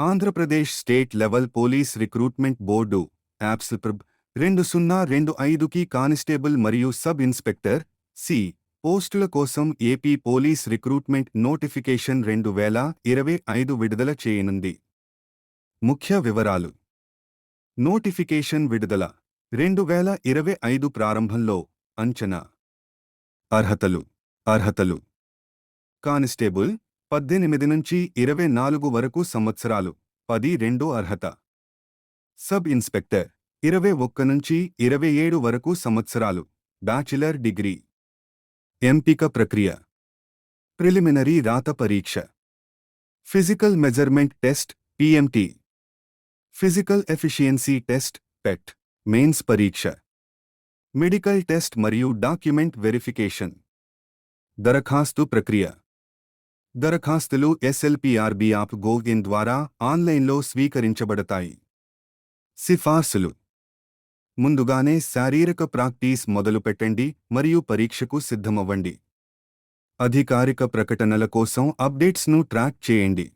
Andhra Pradesh state level police recruitment board యాప్స్ప్రబ్ 2025కి constable మరియు సబ్ ఇన్స్పెక్టర్ సి పోస్టుల కోసం ఏపీ పోలీస్ రిక్రూట్మెంట్ నోటిఫికేషన్ 2025 విడుదల చేయనుంది. ముఖ్య వివరాలు. నోటిఫికేషన్ విడుదల 2025 ప్రారంభంలో అంచనా. అర్హతలు కానిస్టేబుల్ 18 నుంచి 24 వరకు సంవత్సరాలు 10 అర్హత. సబ్ ఇన్స్పెక్టర్ 21 నుంచి 27 వరకు సంవత్సరాలు బ్యాచిలర్ డిగ్రీ. ఎంపిక ప్రక్రియ. ప్రిలిమినరీ రాత పరీక్ష, physical measurement test PMT, physical efficiency test PET, mains పరీక్ష, మెడికల్ టెస్ట్ మరియు డాక్యుమెంట్ వెరిఫికేషన్. దరఖాస్తు ప్రక్రియ. దరఖాస్తులు SLPRB యాప్ గోగిన్ ద్వారా ఆన్లైన్లో స్వీకరించబడతాయి. సిఫార్సులు. ముందుగానే శారీరక ప్రాక్టీస్ మొదలుపెట్టండి మరియు పరీక్షకు సిద్ధమవ్వండి. అధికారిక ప్రకటనల కోసం అప్డేట్స్ను ట్రాక్ చేయండి.